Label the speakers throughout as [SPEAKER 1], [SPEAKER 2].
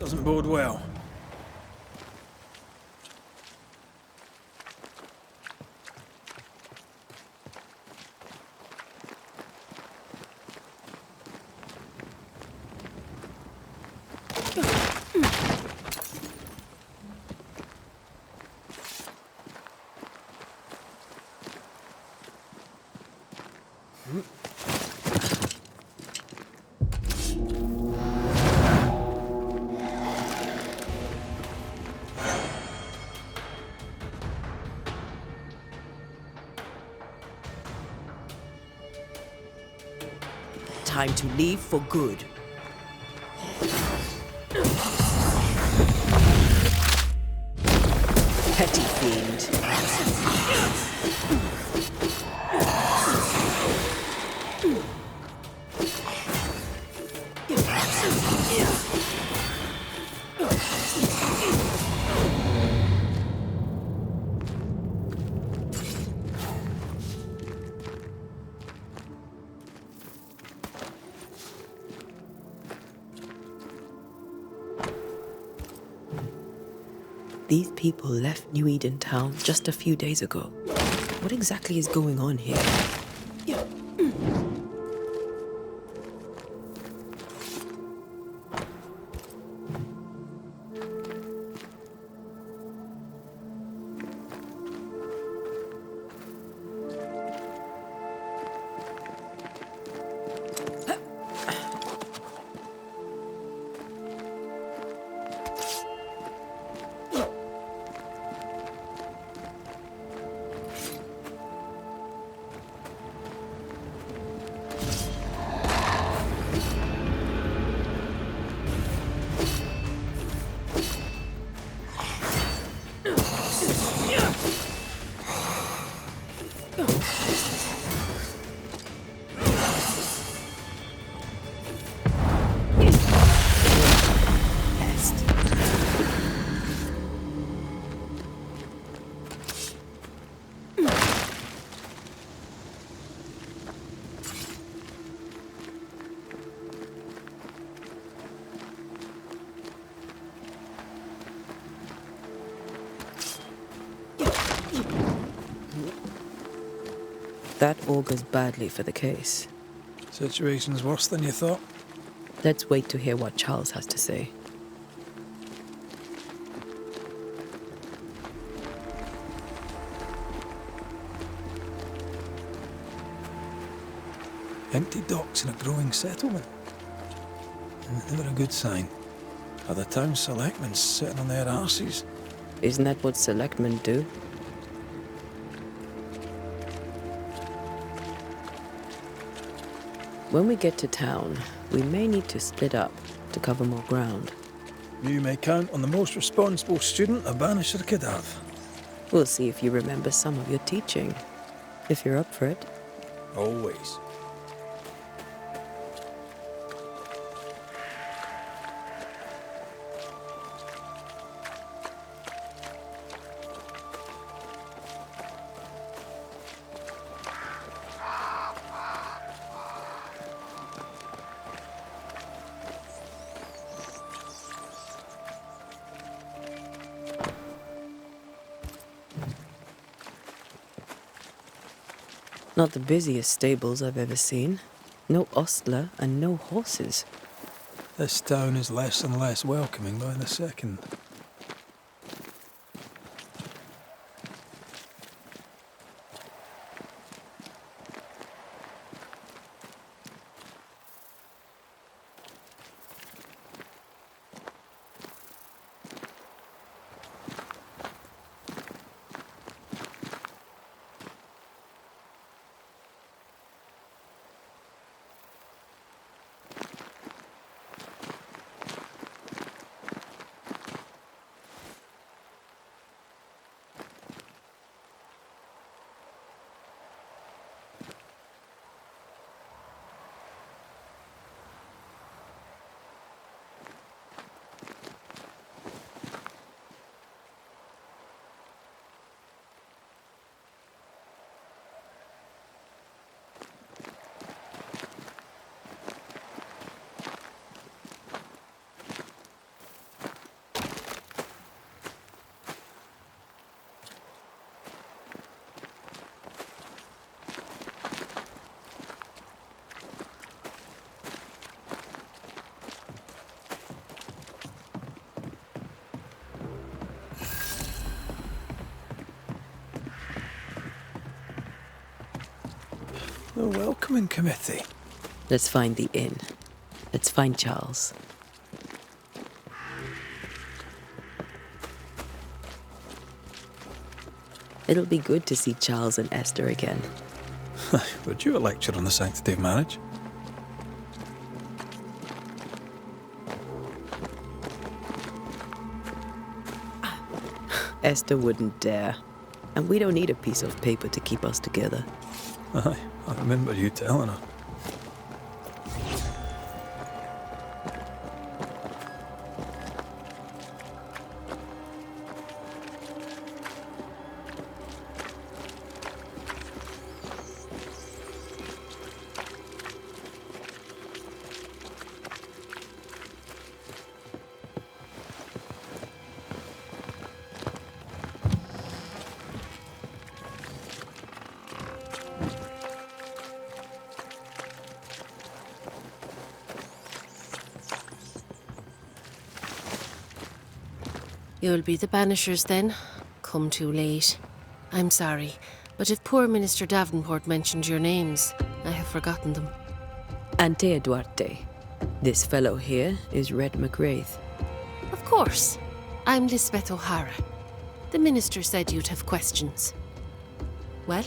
[SPEAKER 1] Doesn't bode well.
[SPEAKER 2] Time to leave for good. Petty fiend. These people left New Eden Town just a few days ago. What exactly is going on here? That augurs badly for the case.
[SPEAKER 1] Situation's worse than you thought.
[SPEAKER 2] Let's wait to hear what Charles has to say.
[SPEAKER 1] Empty docks in a growing settlement. Never a good sign. Are the town selectmen sitting on their arses?
[SPEAKER 2] Isn't that what selectmen do? When we get to town, we may need to split up to cover more ground.
[SPEAKER 1] You may count on the most responsible student a Banisher could have.
[SPEAKER 2] We'll see if you remember some of your teaching, if you're up for it.
[SPEAKER 1] Always.
[SPEAKER 2] Not the busiest stables I've ever seen. No ostler and no horses.
[SPEAKER 1] This town is less and less welcoming by the second. A welcoming committee.
[SPEAKER 2] Let's find the inn. Let's find Charles. It'll be good to see Charles and Esther again.
[SPEAKER 1] Would you a lecture on the sanctity of marriage?
[SPEAKER 2] Esther wouldn't dare. And we don't need a piece of paper to keep us together.
[SPEAKER 1] Aye, I remember you telling her.
[SPEAKER 3] You'll be the Banishers then? Come too late. I'm sorry, but if poor Minister Davenport mentioned your names, I have forgotten them.
[SPEAKER 2] Antea Duarte. This fellow here is Red McGrath.
[SPEAKER 3] Of course. I'm Lisbeth O'Hara. The minister said you'd have questions. Well?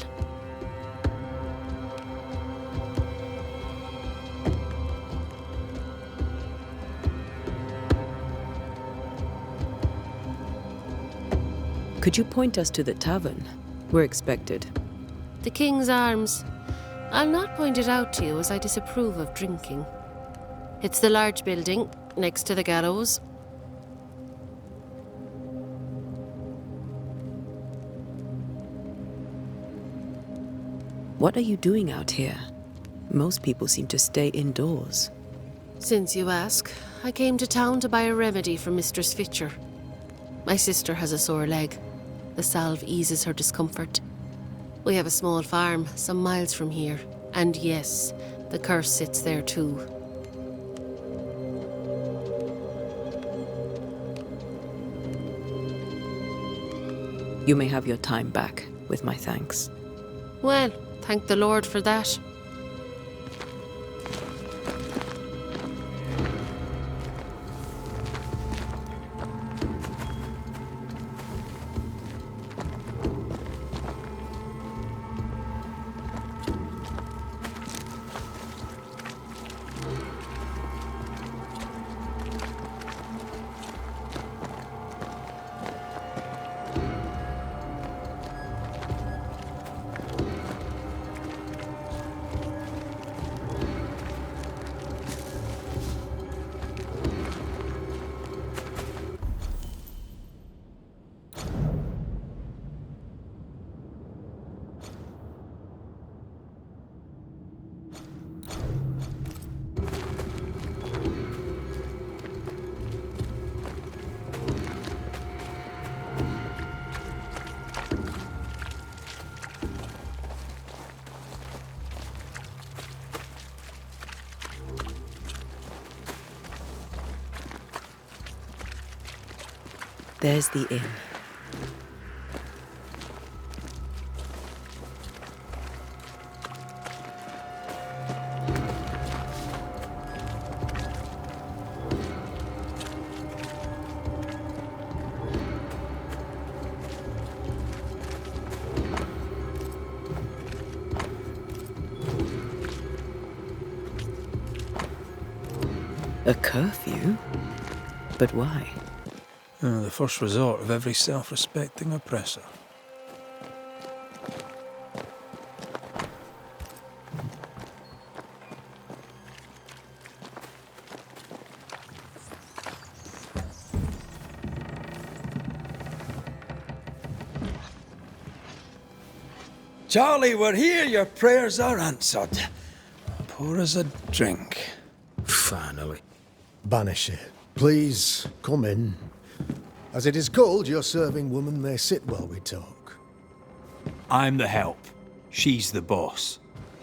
[SPEAKER 2] Could you point us to the tavern? We're expected.
[SPEAKER 3] The King's Arms. I'll not point it out to you as I disapprove of drinking. It's the large building, next to the gallows.
[SPEAKER 2] What are you doing out here? Most people seem to stay indoors.
[SPEAKER 3] Since you ask, I came to town to buy a remedy for Mistress Fitcher. My sister has a sore leg. The salve eases her discomfort. We have a small farm, some miles from here. And yes, the curse sits there too.
[SPEAKER 2] You may have your time back, with my thanks.
[SPEAKER 3] Well, thank the Lord for that.
[SPEAKER 2] There's the inn. A curfew? But why?
[SPEAKER 1] The first resort of every self-respecting oppressor. Charlie, we're here. Your prayers are answered. Pour us a drink.
[SPEAKER 4] Finally. Banisher, please come in. As it is called, your serving woman may sit while we talk.
[SPEAKER 1] I'm the help. She's the boss.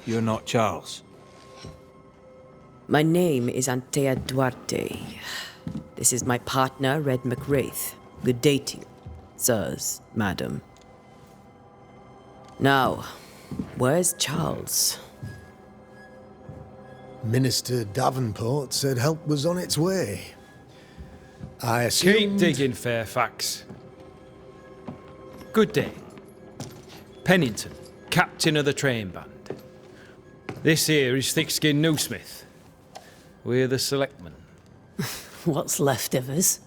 [SPEAKER 1] You're not Charles.
[SPEAKER 2] My name is Antea Duarte. This is my partner, Red McGrath. Good day to you, sirs, madam. Now, where's Charles?
[SPEAKER 4] Minister Davenport said help was on its way. I assumed...
[SPEAKER 5] Keep digging, Fairfax. Good day. Pennington, captain of the train band. This here is Thick-Skinned Newsmith. We're the selectmen.
[SPEAKER 6] What's left of us?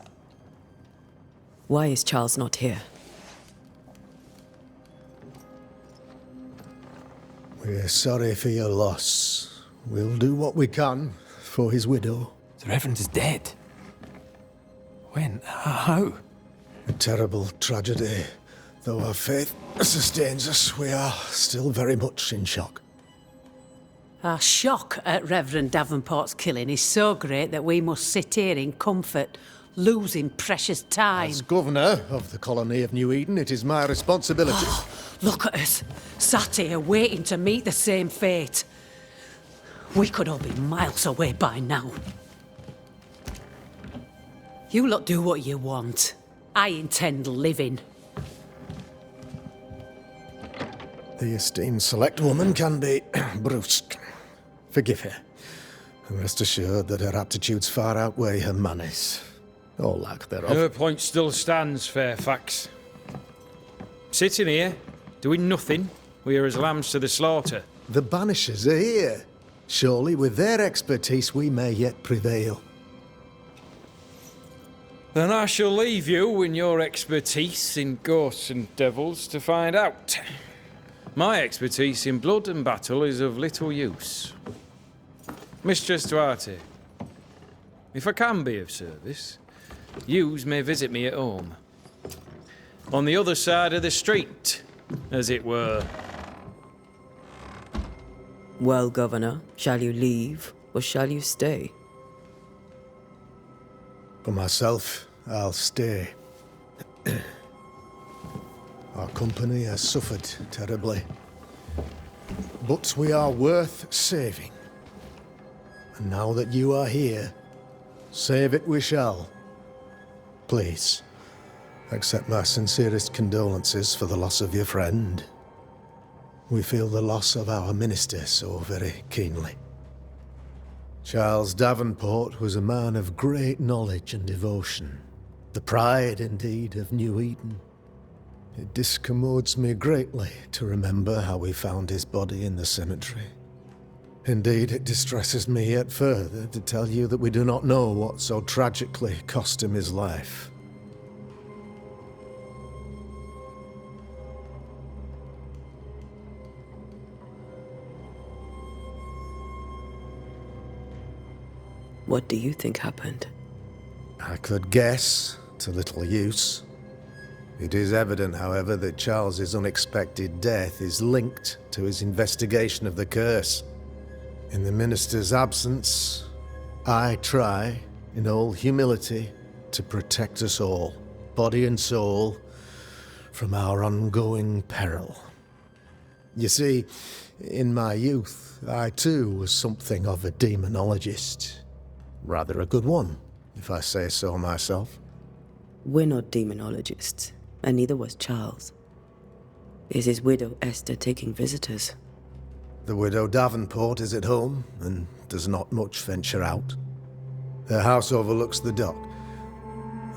[SPEAKER 2] Why is Charles not here?
[SPEAKER 4] We're sorry for your loss. We'll do what we can for his widow.
[SPEAKER 1] The Reverend is dead. When? How?
[SPEAKER 4] A terrible tragedy. Though our faith sustains us, we are still very much in shock.
[SPEAKER 6] Our shock at Reverend Davenport's killing is so great that we must sit here in comfort, losing precious time.
[SPEAKER 4] As governor of the colony of New Eden, it is my responsibility.
[SPEAKER 6] Look at us, sat here waiting to meet the same fate. We could all be miles away by now. You lot do what you want. I intend living.
[SPEAKER 4] The esteemed select woman can be brusque. Forgive her. And rest assured that her aptitudes far outweigh her manners. Or lack thereof.
[SPEAKER 5] Her point still stands, Fairfax. Sitting here, doing nothing, we are as lambs to the slaughter.
[SPEAKER 4] The Banishers are here. Surely with their expertise we may yet prevail.
[SPEAKER 5] Then I shall leave you and your expertise in ghosts and devils to find out. My expertise in blood and battle is of little use. Mistress Duarte, if I can be of service, yous may visit me at home. On the other side of the street, as it were.
[SPEAKER 2] Well, Governor, shall you leave or shall you stay?
[SPEAKER 4] For myself, I'll stay. Our company has suffered terribly. But we are worth saving. And now that you are here, save it we shall. Please, accept my sincerest condolences for the loss of your friend. We feel the loss of our minister so very keenly. Charles Davenport was a man of great knowledge and devotion. The pride, indeed, of New Eden. It discommodes me greatly to remember how we found his body in the cemetery. Indeed, it distresses me yet further to tell you that we do not know what so tragically cost him his life.
[SPEAKER 2] What do you think happened?
[SPEAKER 4] I could guess, to little use. It is evident, however, that Charles's unexpected death is linked to his investigation of the curse. In the minister's absence, I try, in all humility, to protect us all, body and soul, from our ongoing peril. You see, in my youth, I too was something of a demonologist. Rather a good one, if I say so myself.
[SPEAKER 2] We're not demonologists, and neither was Charles. Is his widow Esther taking visitors?
[SPEAKER 4] The widow Davenport is at home, and does not much venture out. Her house overlooks the dock.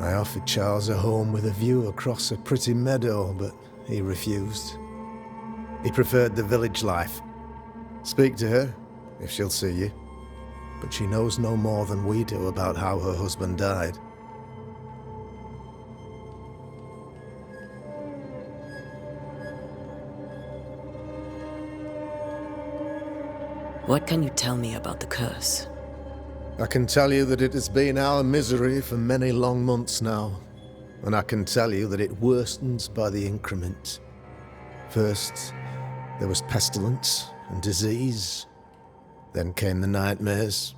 [SPEAKER 4] I offered Charles a home with a view across a pretty meadow, but he refused. He preferred the village life. Speak to her, if she'll see you. But she knows no more than we do about how her husband died.
[SPEAKER 2] What can you tell me about the curse?
[SPEAKER 4] I can tell you that it has been our misery for many long months now. And I can tell you that it worstens by the increment. First, there was pestilence and disease. Then came the nightmares.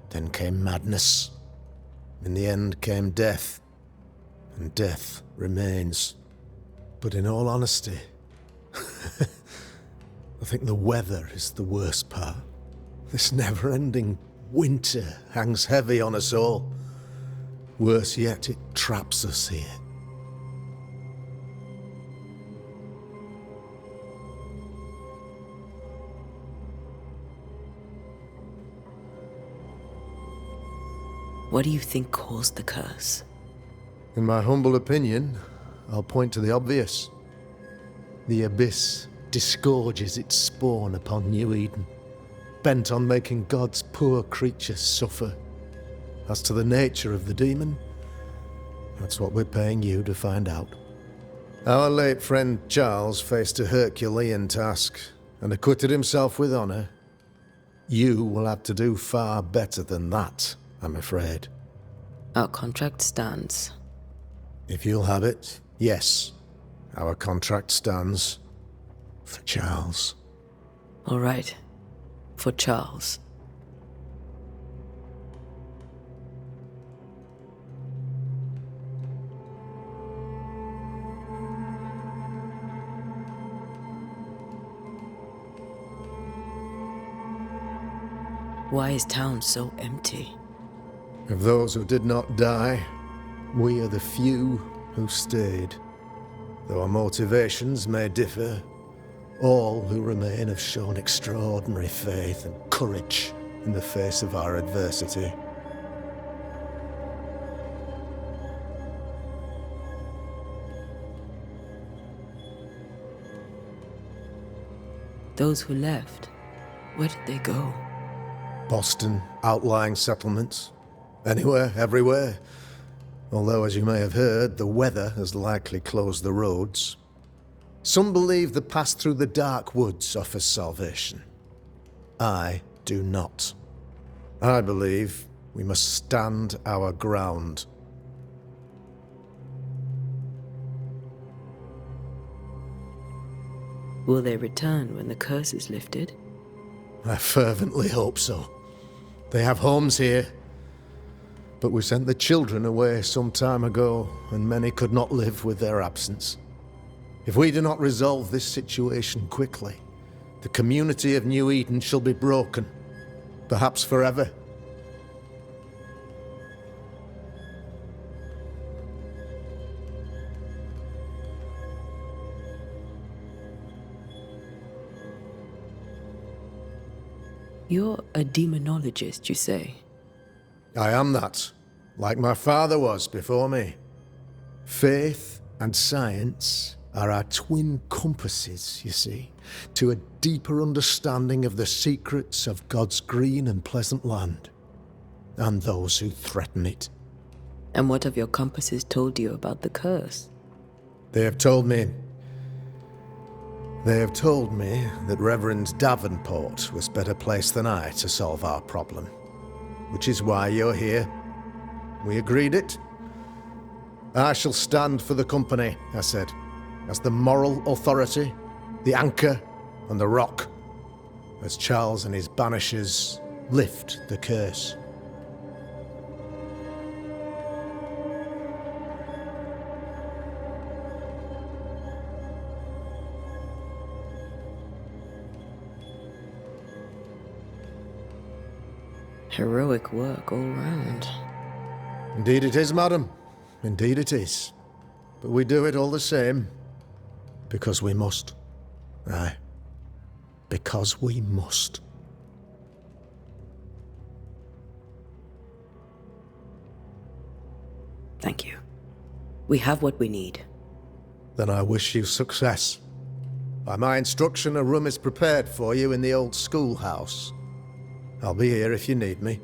[SPEAKER 4] Then came madness. In the end came death. And death remains. But in all honesty, I think the weather is the worst part. This never-ending winter hangs heavy on us all. Worse yet, it traps us here.
[SPEAKER 2] What do you think caused the curse?
[SPEAKER 4] In my humble opinion, I'll point to the obvious. The Abyss disgorges its spawn upon New Eden, bent on making God's poor creatures suffer. As to the nature of the demon, that's what we're paying you to find out. Our late friend Charles faced a Herculean task and acquitted himself with honor. You will have to do far better than that, I'm afraid.
[SPEAKER 2] Our contract stands.
[SPEAKER 4] If you'll have it, yes. Our contract stands for Charles.
[SPEAKER 2] All right. For Charles. Why is town so empty?
[SPEAKER 4] Of those who did not die, we are the few who stayed. Though our motivations may differ, all who remain have shown extraordinary faith and courage in the face of our adversity.
[SPEAKER 2] Those who left, where did they go?
[SPEAKER 4] Boston, outlying settlements. Anywhere, everywhere. Although, as you may have heard, the weather has likely closed the roads. Some believe the path through the dark woods offers salvation. I do not. I believe we must stand our ground.
[SPEAKER 2] Will they return when the curse is lifted?
[SPEAKER 4] I fervently hope so. They have homes here. But we sent the children away some time ago, and many could not live with their absence. If we do not resolve this situation quickly, the community of New Eden shall be broken, perhaps forever.
[SPEAKER 2] You're a demonologist, you say?
[SPEAKER 4] I am that, like my father was before me. Faith and science are our twin compasses, you see, to a deeper understanding of the secrets of God's green and pleasant land, and those who threaten it.
[SPEAKER 2] And what have your compasses told you about the curse?
[SPEAKER 4] They have told me that Reverend Davenport was better placed than I to solve our problem. Which is why you're here. We agreed it. I shall stand for the company, I said, as the moral authority, the anchor, and the rock, as Charles and his banishers lift the curse.
[SPEAKER 2] Heroic work all round.
[SPEAKER 4] Indeed it is, madam. Indeed it is. But we do it all the same. Because we must. Aye. Because we must.
[SPEAKER 2] Thank you. We have what we need.
[SPEAKER 4] Then I wish you success. By my instruction, a room is prepared for you in the old schoolhouse. I'll be here if you need me.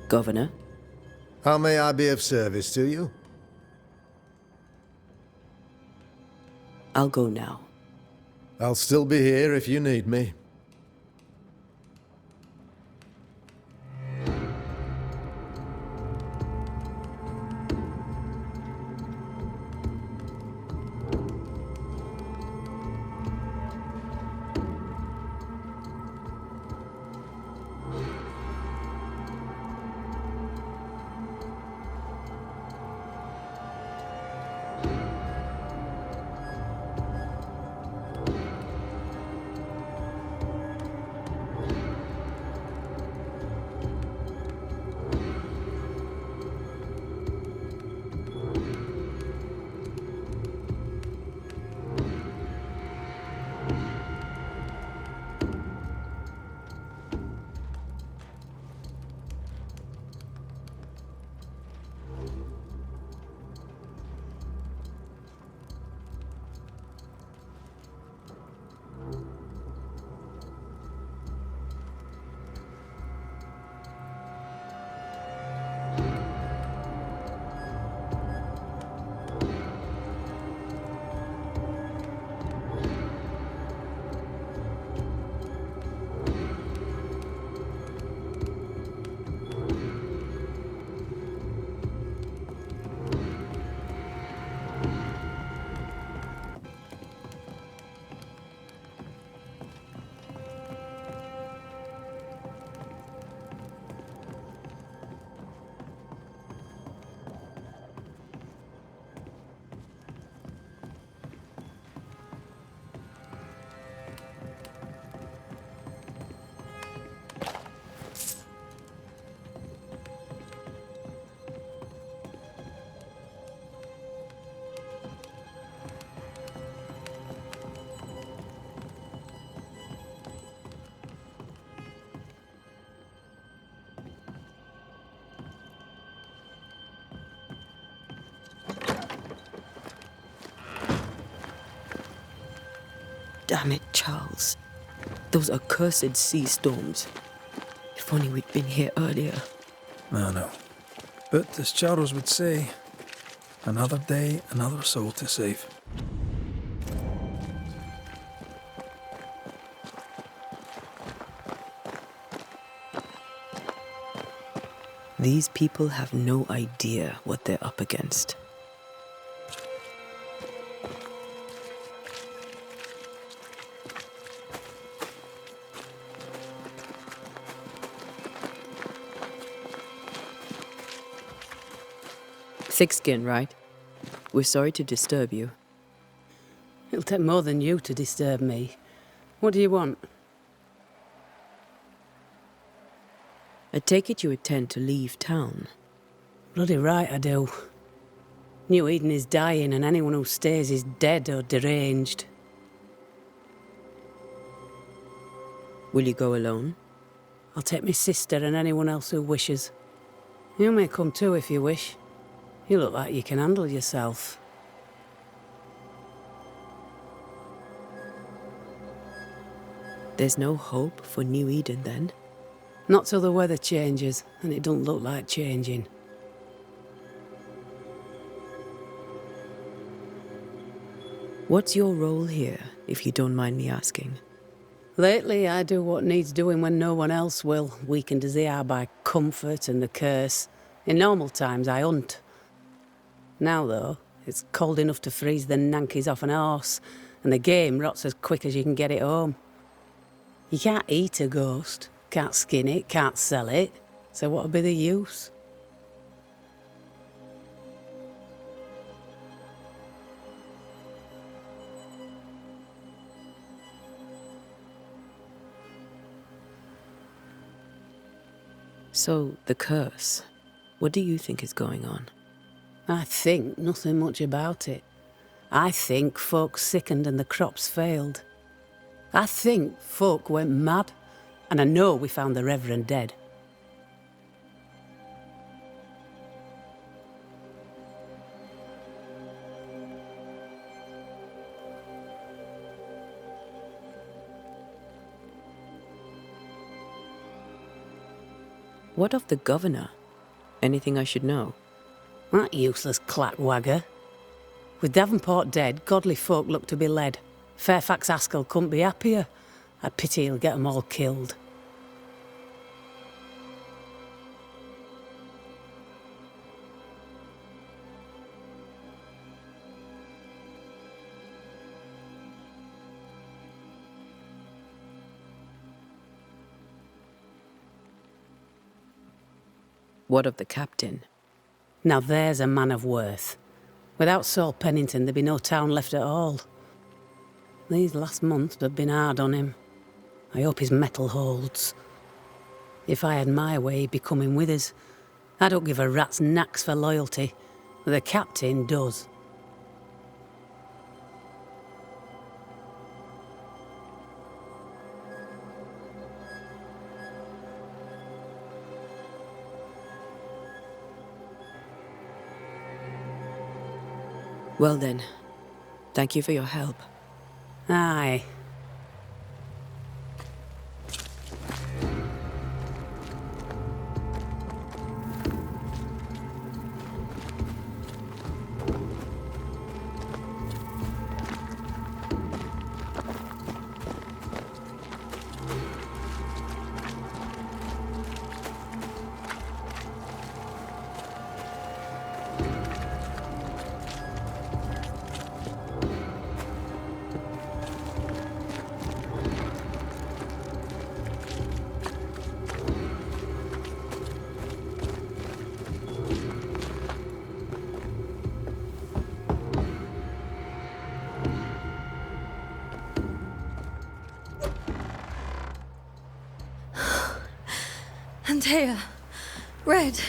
[SPEAKER 2] Governor?
[SPEAKER 4] How may I be of service to you?
[SPEAKER 2] I'll go now.
[SPEAKER 4] I'll still be here if you need me.
[SPEAKER 2] Damn it, Charles. Those accursed sea storms. If only we'd been here earlier.
[SPEAKER 1] I know. But as Charles would say, another day, another soul to save.
[SPEAKER 2] These people have no idea what they're up against. Thick skin, right? We're sorry to disturb you.
[SPEAKER 6] It'll take more than you to disturb me. What do you want?
[SPEAKER 2] I take it you intend to leave town.
[SPEAKER 6] Bloody right I do. New Eden is dying, and anyone who stays is dead or deranged.
[SPEAKER 2] Will you go alone?
[SPEAKER 6] I'll take my sister and anyone else who wishes. You may come too if you wish. You look like you can handle yourself.
[SPEAKER 2] There's no hope for New Eden then?
[SPEAKER 6] Not till the weather changes, and it don't look like changing.
[SPEAKER 2] What's your role here, if you don't mind me asking?
[SPEAKER 6] Lately, I do what needs doing when no one else will, weakened as they are by comfort and the curse. In normal times, I hunt. Now, though, it's cold enough to freeze the nankies off an horse, and the game rots as quick as you can get it home. You can't eat a ghost, can't skin it, can't sell it, so what'll be the use?
[SPEAKER 2] So, the curse. What do you think is going on?
[SPEAKER 6] I think nothing much about it. I think folk sickened and the crops failed. I think folk went mad, and I know we found the Reverend dead.
[SPEAKER 2] What of the governor? Anything I should know?
[SPEAKER 6] That useless clackwagger. With Davenport dead, godly folk look to be led. Fairfax Askell couldn't be happier. I pity he'll get 'em all killed.
[SPEAKER 2] What of the captain?
[SPEAKER 6] Now there's a man of worth. Without Saul Pennington, there'd be no town left at all. These last months have been hard on him. I hope his mettle holds. If I had my way, he'd be coming with us. I don't give a rat's knacks for loyalty, but the captain does.
[SPEAKER 2] Well then, thank you for your help.
[SPEAKER 6] Aye.
[SPEAKER 7] Antea. Red.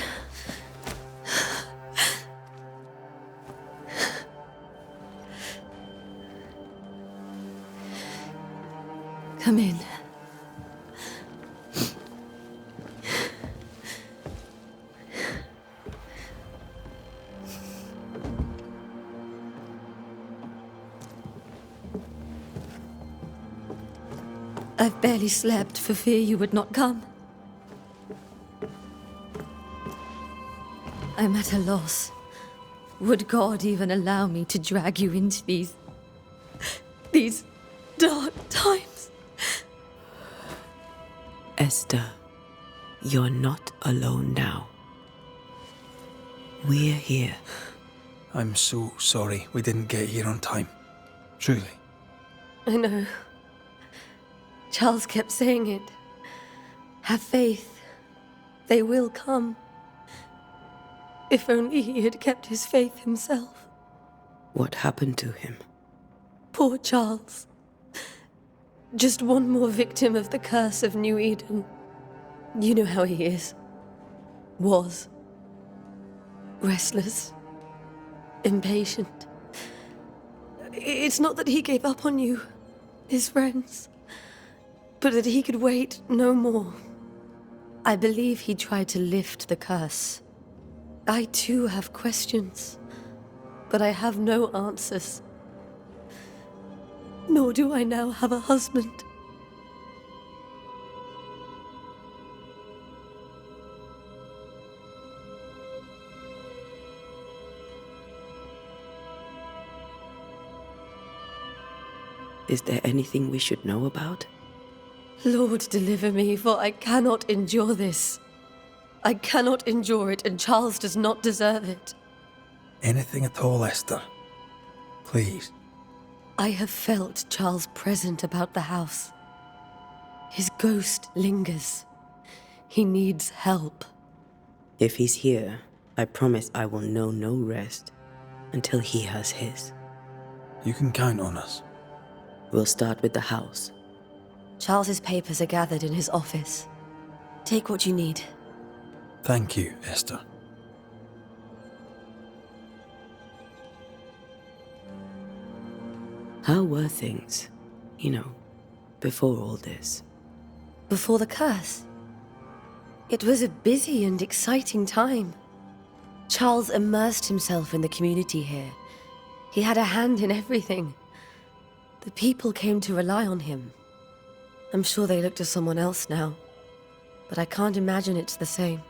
[SPEAKER 7] Come in. I've barely slept for fear you would not come. I'm at a loss. Would God even allow me to drag you into these dark times?
[SPEAKER 2] Esther, you're not alone now. We're here.
[SPEAKER 1] I'm so sorry we didn't get here on time. Truly.
[SPEAKER 7] I know. Charles kept saying it. Have faith. They will come. If only he had kept his faith himself.
[SPEAKER 2] What happened to him?
[SPEAKER 7] Poor Charles. Just one more victim of the curse of New Eden. You know how he is. Was. Restless. Impatient. It's not that he gave up on you, his friends, but that he could wait no more. I believe he tried to lift the curse. I too have questions, but I have no answers. Nor do I now have a husband.
[SPEAKER 2] Is there anything we should know about?
[SPEAKER 7] Lord, deliver me, for I cannot endure this. I cannot endure it, and Charles does not deserve it.
[SPEAKER 1] Anything at all, Esther. Please.
[SPEAKER 7] I have felt Charles present about the house. His ghost lingers. He needs help.
[SPEAKER 2] If he's here, I promise I will know no rest until he has his.
[SPEAKER 1] You can count on us.
[SPEAKER 2] We'll start with the house.
[SPEAKER 7] Charles's papers are gathered in his office. Take what you need.
[SPEAKER 1] Thank you, Esther.
[SPEAKER 2] How were things, before all this?
[SPEAKER 7] Before the curse? It was a busy and exciting time. Charles immersed himself in the community here. He had a hand in everything. The people came to rely on him. I'm sure they look to someone else now, but I can't imagine it's the same.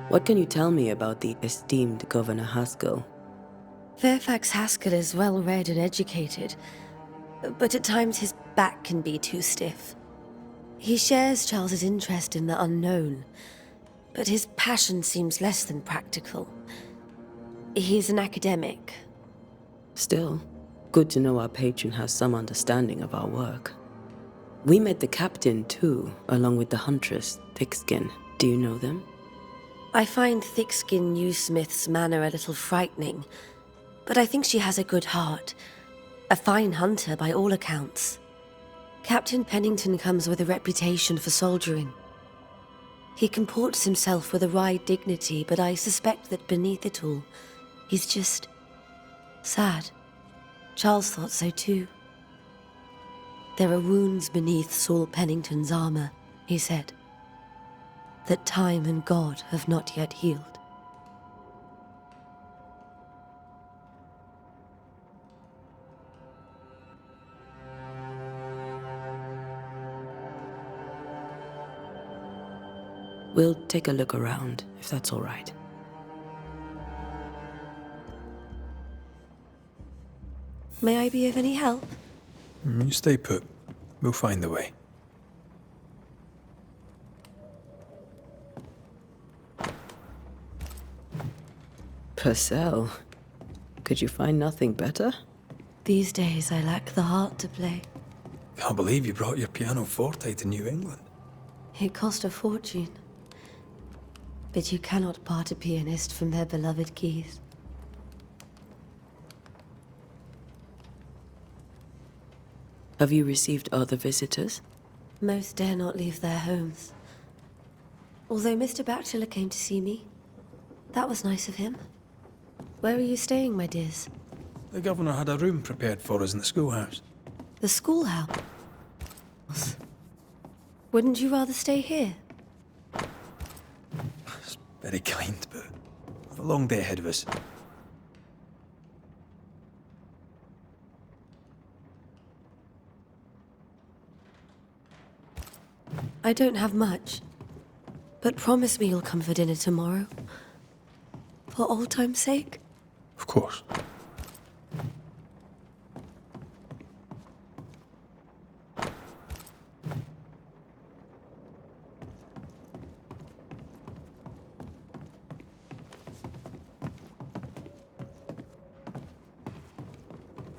[SPEAKER 2] What can you tell me about the esteemed Governor Haskell?
[SPEAKER 7] Fairfax Haskell is well read and educated, but at times his back can be too stiff. He shares Charles's interest in the unknown, but his passion seems less than practical. He's an academic.
[SPEAKER 2] Still, good to know our patron has some understanding of our work. We met the captain too, along with the huntress, Thickskin. Do you know them?
[SPEAKER 7] I find Thickskin Newsmith's manner a little frightening, but I think she has a good heart. A fine hunter by all accounts. Captain Pennington comes with a reputation for soldiering. He comports himself with a wry dignity, but I suspect that beneath it all, he's just sad. Charles thought so too. There are wounds beneath Saul Pennington's armor, he said, that time and God have not yet healed.
[SPEAKER 2] We'll take a look around, if that's all right.
[SPEAKER 7] May I be of any help?
[SPEAKER 1] You stay put. We'll find the way.
[SPEAKER 2] Purcell, could you find nothing better?
[SPEAKER 7] These days I lack the heart to play.
[SPEAKER 1] Can't believe you brought your pianoforte to New England.
[SPEAKER 7] It cost a fortune. But you cannot part a pianist from their beloved keys.
[SPEAKER 2] Have you received other visitors?
[SPEAKER 7] Most dare not leave their homes. Although Mr. Bachelor came to see me. That was nice of him. Where are you staying, my dears?
[SPEAKER 1] The governor had a room prepared for us in the schoolhouse.
[SPEAKER 7] The schoolhouse? Wouldn't you rather stay here?
[SPEAKER 1] It's very kind, but we've a long day ahead of us.
[SPEAKER 7] I don't have much. But promise me you'll come for dinner tomorrow. For old time's sake.
[SPEAKER 1] Of course.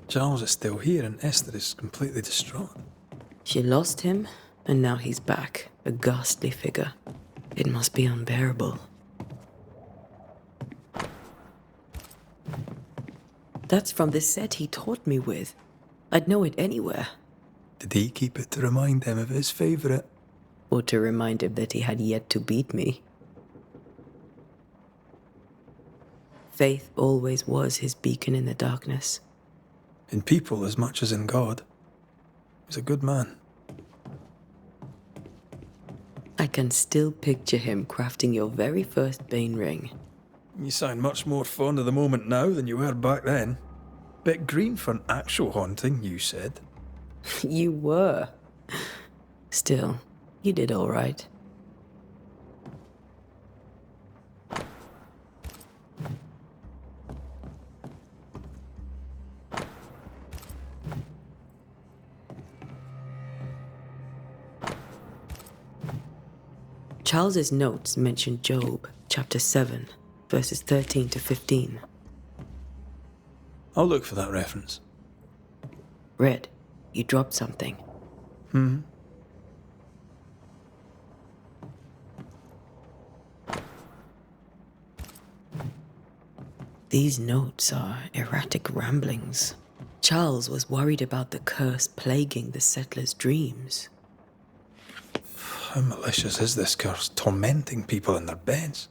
[SPEAKER 1] Charles is still here and Esther is completely distraught.
[SPEAKER 2] She lost him, and now he's back, a ghastly figure. It must be unbearable. That's from the set he taught me with. I'd know it anywhere.
[SPEAKER 1] Did he keep it to remind him of his favourite?
[SPEAKER 2] Or to remind him that he had yet to beat me. Faith always was his beacon in the darkness.
[SPEAKER 1] In people as much as in God. He was a good man.
[SPEAKER 2] I can still picture him crafting your very first Bane ring.
[SPEAKER 1] You sound much more fond of the moment now than you were back then. Bit green for an actual haunting, you said.
[SPEAKER 2] You were. Still, you did all right. Charles's notes mention Job, chapter 7, verses 13 to 15.
[SPEAKER 1] I'll look for that reference.
[SPEAKER 2] Red, you dropped something. These notes are erratic ramblings. Charles was worried about the curse plaguing the settlers' dreams.
[SPEAKER 1] How malicious is this curse, tormenting people in their beds?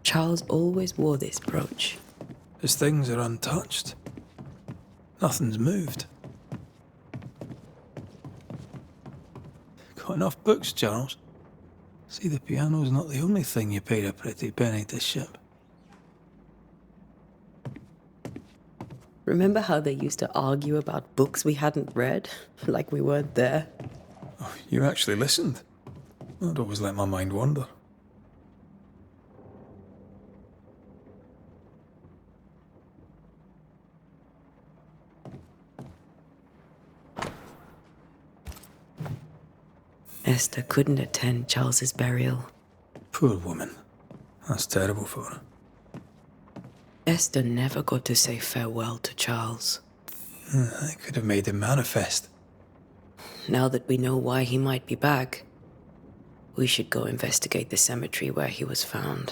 [SPEAKER 2] Charles always wore this brooch.
[SPEAKER 1] His things are untouched. Nothing's moved. Got enough books, Charles? See, the piano's not the only thing you paid a pretty penny to ship.
[SPEAKER 2] Remember how they used to argue about books we hadn't read? Like we weren't there?
[SPEAKER 1] Oh, you actually listened. I'd always let my mind wander.
[SPEAKER 2] Esther couldn't attend Charles's burial.
[SPEAKER 1] Poor woman. That's terrible for her.
[SPEAKER 2] Esther never got to say farewell to Charles.
[SPEAKER 1] I could have made him manifest.
[SPEAKER 2] Now that we know why he might be back, we should go investigate the cemetery where he was found.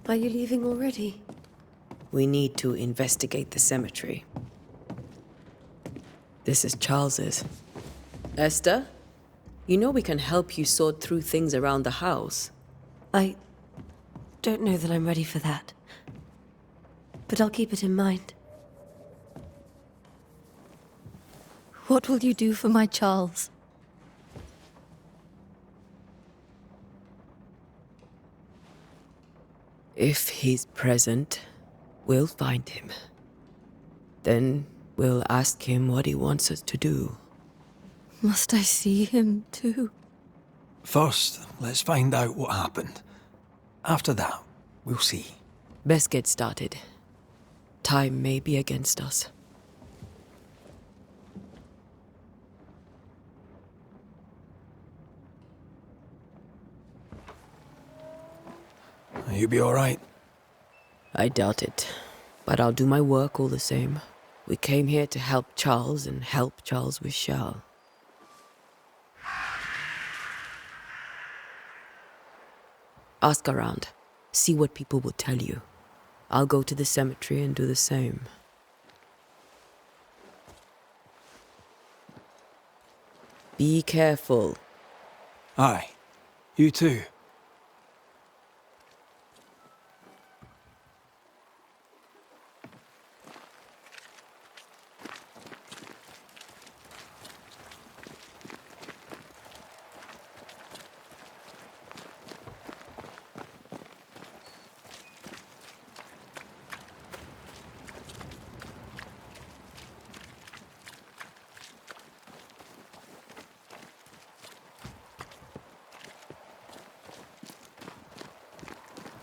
[SPEAKER 7] Are you leaving already?
[SPEAKER 2] We need to investigate the cemetery. This is Charles's. Esther, you know we can help you sort through things around the house.
[SPEAKER 7] I don't know that I'm ready for that. But I'll keep it in mind.
[SPEAKER 8] What will you do for my Charles?
[SPEAKER 2] If he's present, we'll find him. Then we'll ask him what he wants us to do.
[SPEAKER 8] Must I see him too?
[SPEAKER 1] First, let's find out what happened. After that, we'll see.
[SPEAKER 2] Best get started. Time may be against us.
[SPEAKER 1] You be all right?
[SPEAKER 2] I doubt it, but I'll do my work all the same. We came here to help Charles, and help Charles we shall. Ask around. See what people will tell you. I'll go to the cemetery and do the same. Be careful.
[SPEAKER 1] Aye. You too.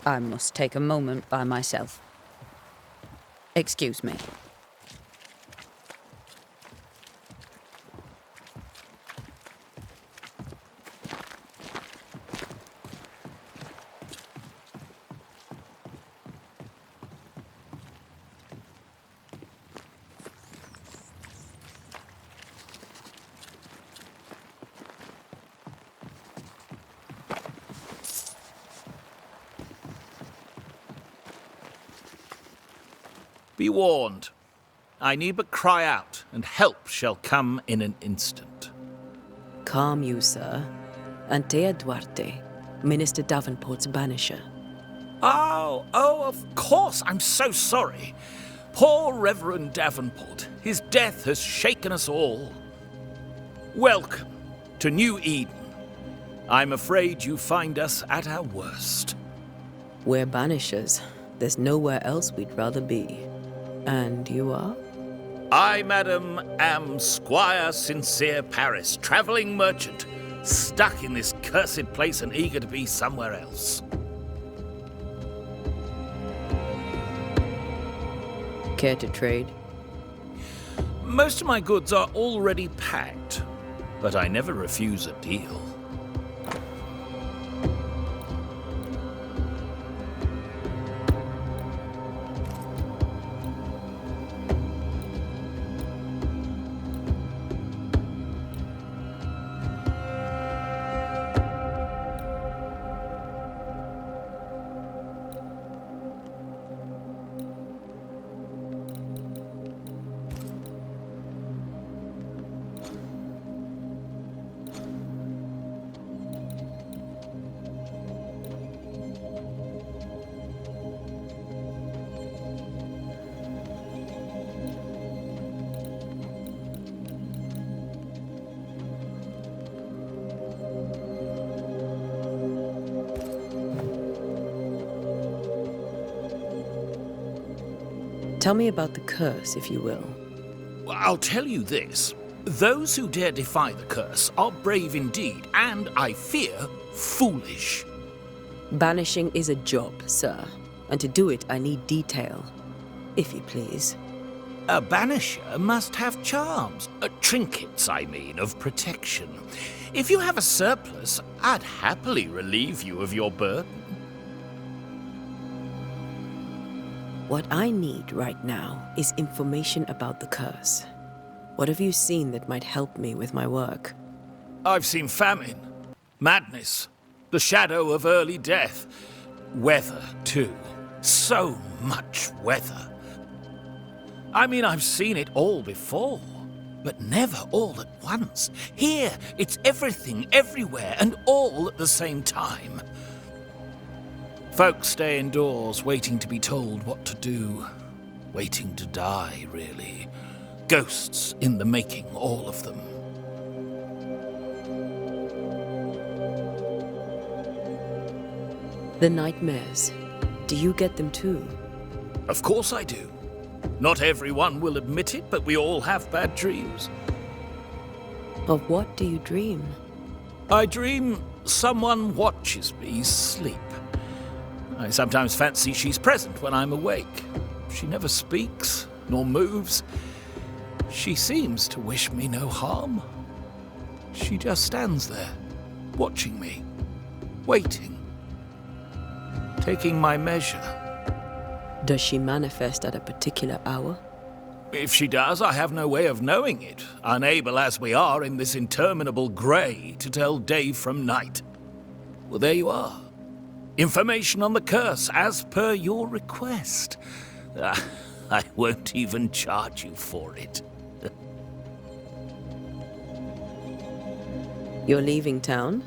[SPEAKER 6] I must take a moment by myself. Excuse me.
[SPEAKER 9] Be warned. I need but cry out, and help shall come in an instant.
[SPEAKER 2] Calm you, sir. Antea Duarte, Minister Davenport's banisher.
[SPEAKER 9] Oh, of course. I'm so sorry. Poor Reverend Davenport. His death has shaken us all. Welcome to New Eden. I'm afraid you find us at our worst.
[SPEAKER 2] We're banishers. There's nowhere else we'd rather be. And you are?
[SPEAKER 9] I, madam, am Squire Sincere Paris, travelling merchant, stuck in this cursed place and eager to be somewhere else.
[SPEAKER 2] Care to trade?
[SPEAKER 9] Most of my goods are already packed, but I never refuse a deal.
[SPEAKER 2] Tell me about the curse, if you will.
[SPEAKER 9] I'll tell you this. Those who dare defy the curse are brave indeed, and, I fear, foolish.
[SPEAKER 2] Banishing is a job, sir. And to do it, I need detail. If you please.
[SPEAKER 9] A banisher must have charms. Trinkets, I mean, of protection. If you have a surplus, I'd happily relieve you of your burden.
[SPEAKER 2] What I need right now is information about the curse. What have you seen that might help me with my work?
[SPEAKER 9] I've seen famine, madness, the shadow of early death, weather, too. So much weather. I mean, I've seen it all before, but never all at once. Here, it's everything, everywhere, and all at the same time. Folks stay indoors, waiting to be told what to do. Waiting to die, really. Ghosts in the making, all of them.
[SPEAKER 2] The nightmares. Do you get them too?
[SPEAKER 9] Of course I do. Not everyone will admit it, but we all have bad dreams.
[SPEAKER 2] Of what do you dream?
[SPEAKER 9] I dream someone watches me sleep. I sometimes fancy she's present when I'm awake. She never speaks, nor moves. She seems to wish me no harm. She just stands there, watching me, waiting, taking my measure.
[SPEAKER 2] Does she manifest at a particular hour?
[SPEAKER 9] If she does, I have no way of knowing it, unable as we are in this interminable grey to tell day from night. Well, there you are. Information on the curse, as per your request. I won't even charge you for it.
[SPEAKER 2] You're leaving town?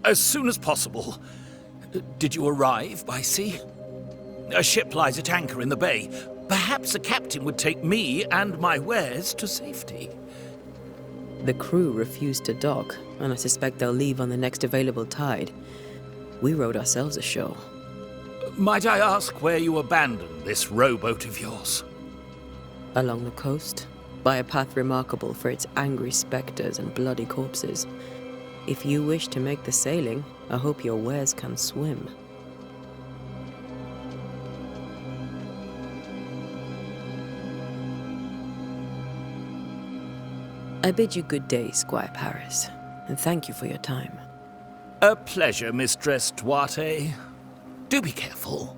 [SPEAKER 9] As soon as possible. Did you arrive by sea? A ship lies at anchor in the bay. Perhaps a captain would take me and my wares to safety.
[SPEAKER 2] The crew refused to dock, and I suspect they'll leave on the next available tide. We rowed ourselves ashore.
[SPEAKER 9] Might I ask where you abandoned this rowboat of yours?
[SPEAKER 2] Along the coast, by a path remarkable for its angry spectres and bloody corpses. If you wish to make the sailing, I hope your wares can swim. I bid you good day, Squire Paris, and thank you for your time.
[SPEAKER 9] A pleasure, Mistress Duarte. Do be careful.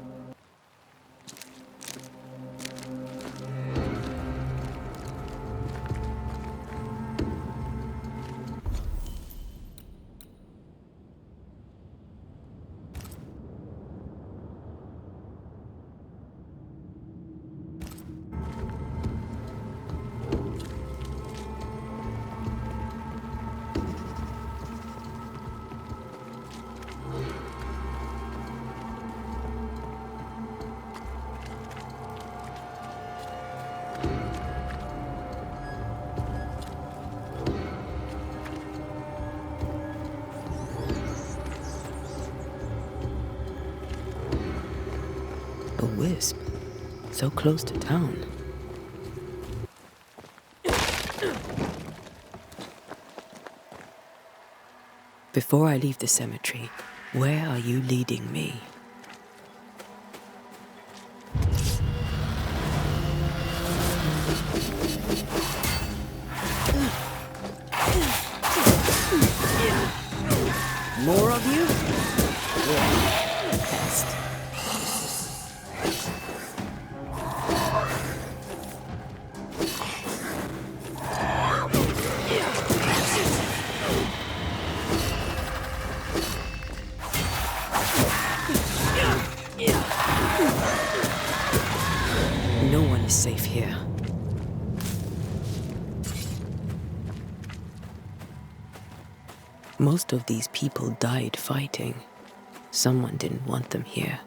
[SPEAKER 2] A wisp, so close to town. Before I leave the cemetery, where are you leading me? More of you? Yeah. Pest. No one is safe here. Most of these people died fighting. Someone didn't want them here.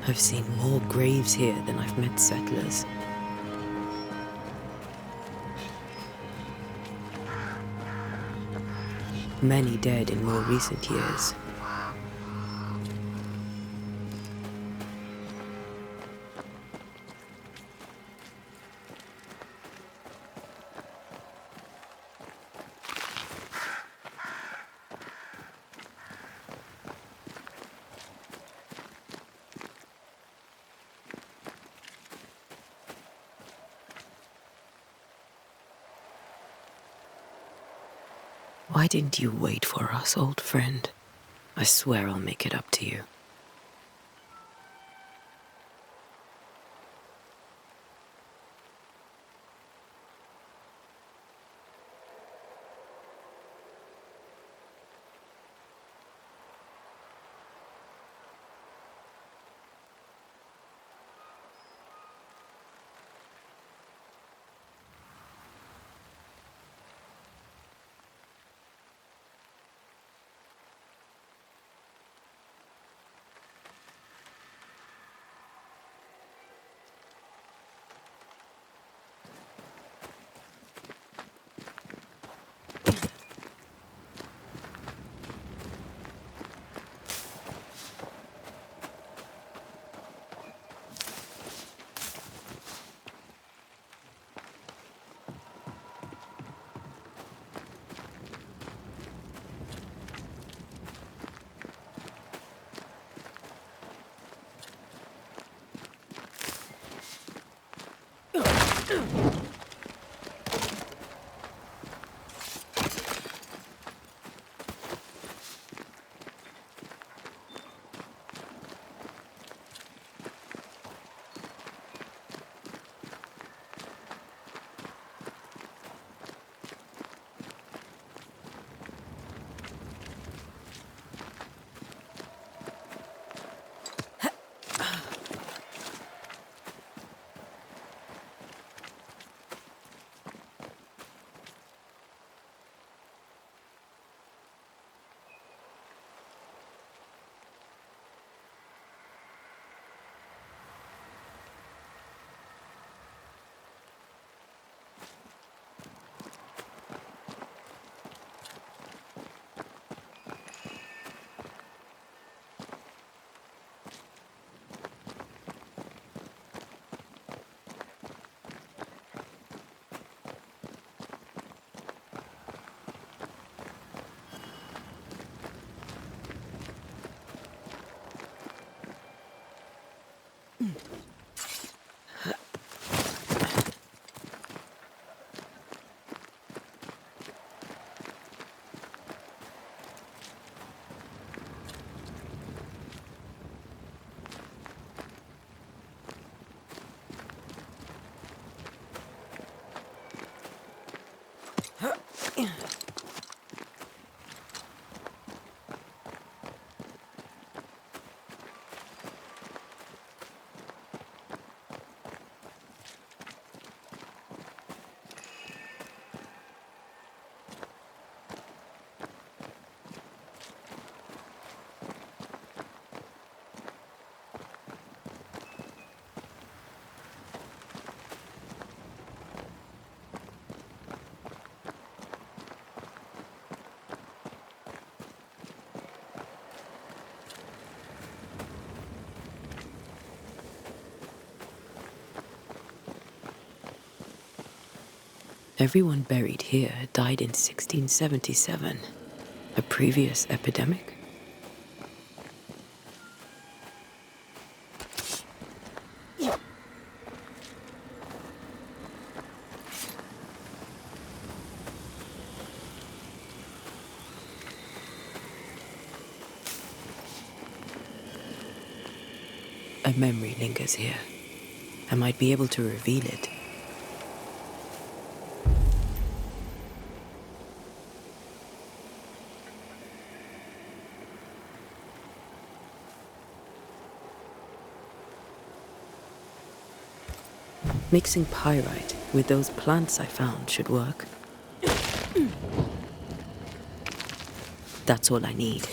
[SPEAKER 2] I've seen more graves here than I've met settlers. Many dead in more recent years. Why didn't you wait for us, old friend? I swear I'll make it up to you. Everyone buried here died in 1677. A previous epidemic? A memory lingers here. I might be able to reveal it. Mixing pyrite with those plants I found should work. That's all I need.